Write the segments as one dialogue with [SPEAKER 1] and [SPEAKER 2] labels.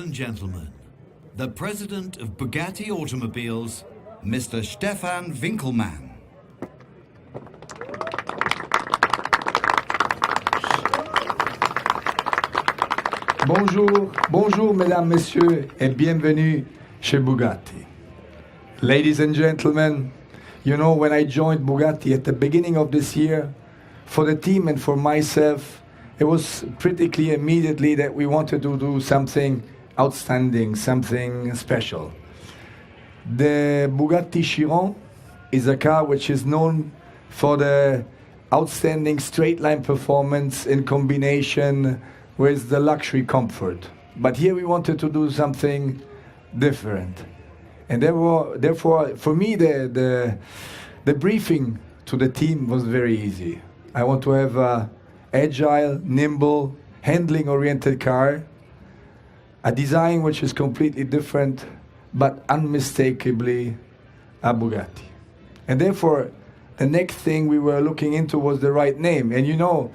[SPEAKER 1] and gentlemen, the president of Bugatti Automobiles, Mr. Stefan Winkelmann.
[SPEAKER 2] Bonjour, bonjour mesdames, messieurs, et bienvenue chez Bugatti. Ladies and gentlemen, you know, when I joined Bugatti at the beginning of this year, for the team and for myself, it was pretty clear immediately that we wanted to do something outstanding, something special. The Bugatti Chiron is a car which is known for the outstanding straight line performance in combination with the luxury comfort. But here we wanted to do something different. And therefore for me, the briefing to the team was very easy. I want to have a agile, nimble, handling-oriented car, a design which is completely different, but unmistakably a Bugatti. And therefore, the next thing we were looking into was the right name. And you know,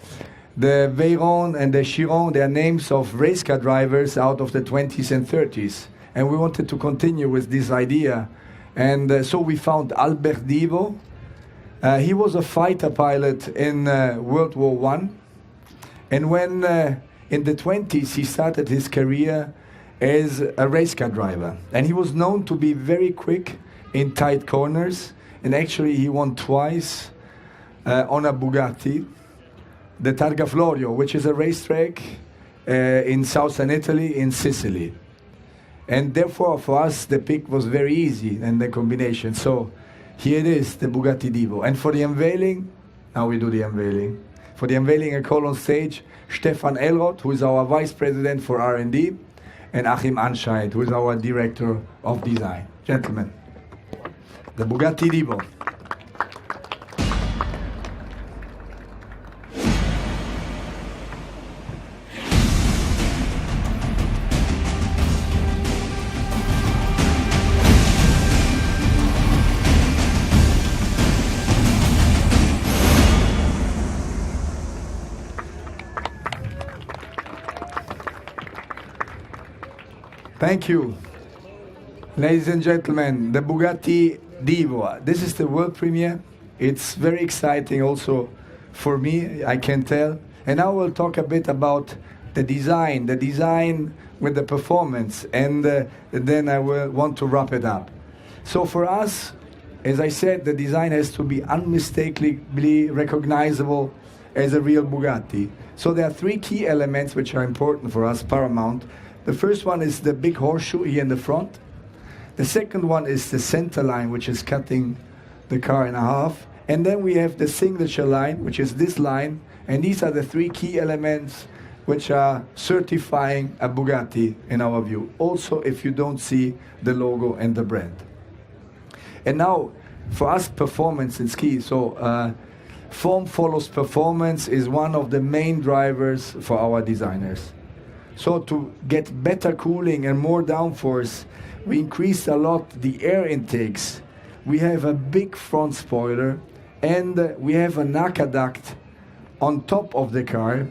[SPEAKER 2] the Veyron and the Chiron, they are names of race car drivers out of the 20s and 30s. And we wanted to continue with this idea. And so we found Albert Divo. He was a fighter pilot in World War I. And when in the 20s he started his career as a race car driver. And he was known to be very quick in tight corners. And actually he won twice on a Bugatti, the Targa Florio, which is a racetrack in southern Italy, in Sicily. And therefore for us the pick was very easy and the combination. So here it is, the Bugatti Divo. And for the unveiling, now we do the unveiling. For the unveiling, I call on stage Stefan Elroth, who is our Vice President for R&D, and Achim Anscheid, who is our Director of Design. Gentlemen, the Bugatti Divo. Thank you. Ladies and gentlemen, the Bugatti Divo. This is the world premiere. It's very exciting also for me, I can tell. And now we'll talk a bit about the design with the performance, and then I will want to wrap it up. So for us, as I said, the design has to be unmistakably recognizable as a real Bugatti. So there are three key elements which are important for us, paramount. The first one is the big horseshoe here in the front. The second one is the center line, which is cutting the car in half. And then we have the signature line, which is this line. And these are the three key elements which are certifying a Bugatti in our view. Also, if you don't see the logo and the brand. And now, for us, performance is key. So form follows performance is one of the main drivers for our designers. So to get better cooling and more downforce, we increased a lot the air intakes. We have a big front spoiler, and we have an aqueduct on top of the car,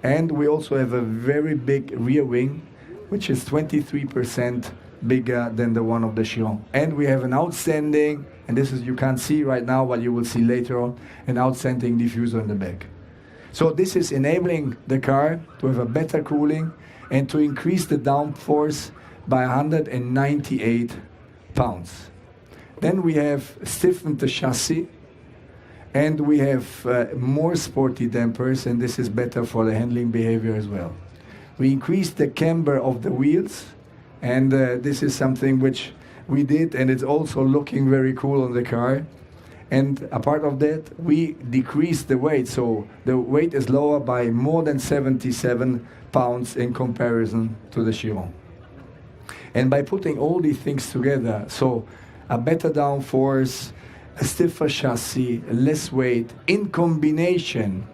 [SPEAKER 2] and we also have a very big rear wing, which is 23% bigger than the one of the Chiron. And we have an outstanding, and this is you can't see right now, but you will see later on, an outstanding diffuser in the back. So this is enabling the car to have a better cooling and to increase the downforce by 198 pounds. Then we have stiffened the chassis, and we have more sporty dampers, and this is better for the handling behavior as well. We increased the camber of the wheels, and this is something which we did, and it's also looking very cool on the car. And a part of that, we decreased the weight, so the weight is lower by more than 77 pounds in comparison to the Chiron. And by putting all these things together, so a better downforce, a stiffer chassis, less weight, in combination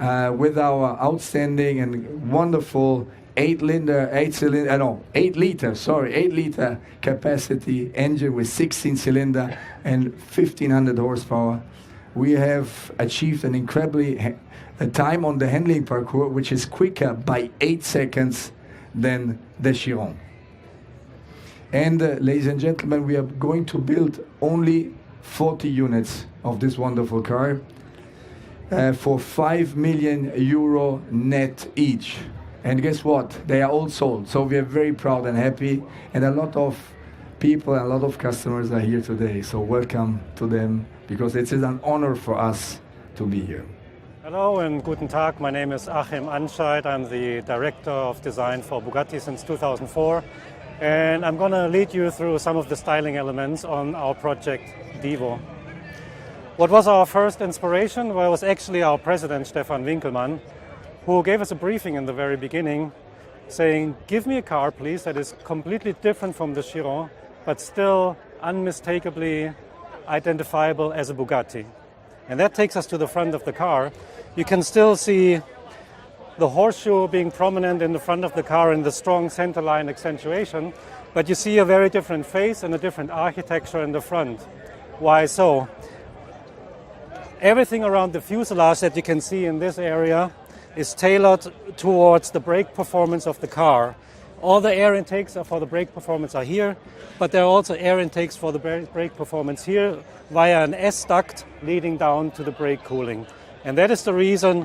[SPEAKER 2] with our outstanding and wonderful 8 liter capacity engine with 16 cylinder and 1500 horsepower, we have achieved an incredibly time on the handling parcours which is quicker by 8 seconds than the Chiron. And ladies and gentlemen, we are going to build only 40 units of this wonderful car for €5 million net each. And guess what? They are all sold. So we are very proud and happy. And a lot of people and a lot of customers are here today. So welcome to them, because it is an honor for us to be here.
[SPEAKER 3] Hello and guten Tag. My name is Achim Anscheid. I'm the Director of Design for Bugatti since 2004. And I'm going to lead you through some of the styling elements on our project Divo. What was our first inspiration? Well, it was actually our president, Stefan Winkelmann, who gave us a briefing in the very beginning saying, give me a car, please, that is completely different from the Chiron, but still unmistakably identifiable as a Bugatti. And that takes us to the front of the car. You can still see the horseshoe being prominent in the front of the car and the strong centerline accentuation, but you see a very different face and a different architecture in the front. Why so? Everything around the fuselage that you can see in this area is tailored towards the brake performance of the car. All the air intakes for the brake performance are here, but there are also air intakes for the brake performance here via an S-duct leading down to the brake cooling. And that is the reason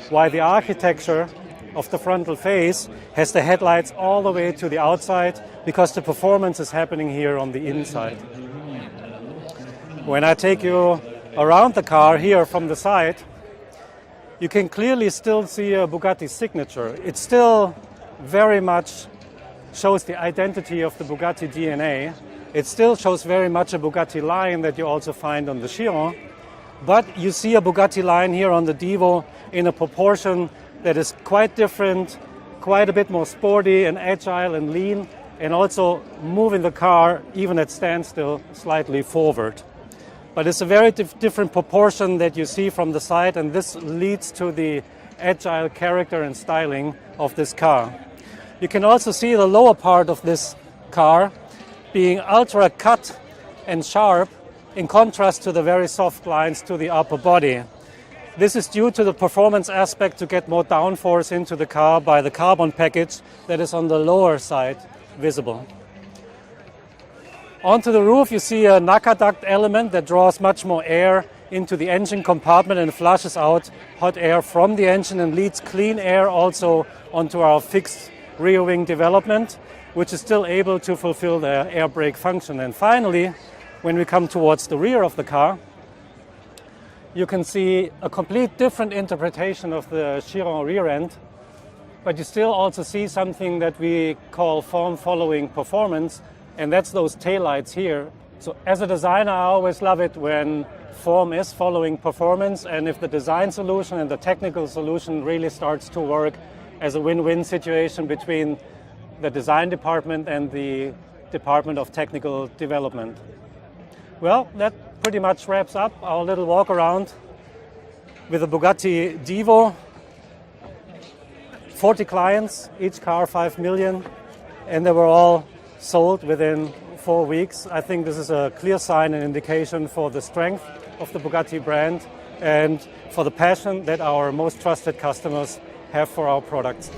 [SPEAKER 3] why the architecture of the frontal face has the headlights all the way to the outside, because the performance is happening here on the inside. When I take you around the car here from the side, you can clearly still see a Bugatti signature. It still very much shows the identity of the Bugatti DNA. It still shows very much a Bugatti line that you also find on the Chiron. But you see a Bugatti line here on the Divo in a proportion that is quite different, quite a bit more sporty and agile and lean, and also moving the car, even at standstill, slightly forward. But it's a very different proportion that you see from the side, and this leads to the agile character and styling of this car. You can also see the lower part of this car being ultra cut and sharp, in contrast to the very soft lines to the upper body. This is due to the performance aspect to get more downforce into the car by the carbon package that is on the lower side visible. Onto the roof you see a Naka duct element that draws much more air into the engine compartment and flushes out hot air from the engine and leads clean air also onto our fixed rear wing development, which is still able to fulfill the air brake function. And finally, when we come towards the rear of the car, you can see a complete different interpretation of the Chiron rear end, but you still also see something that we call form-following performance, and that's those taillights here. So as a designer, I always love it when form is following performance, and if the design solution and the technical solution really starts to work as a win-win situation between the design department and the Department of Technical Development. Well, that pretty much wraps up our little walk around with the Bugatti Divo. 40 clients, each car 5 million, and they were all sold within 4 weeks. I think this is a clear sign and indication for the strength of the Bugatti brand and for the passion that our most trusted customers have for our products.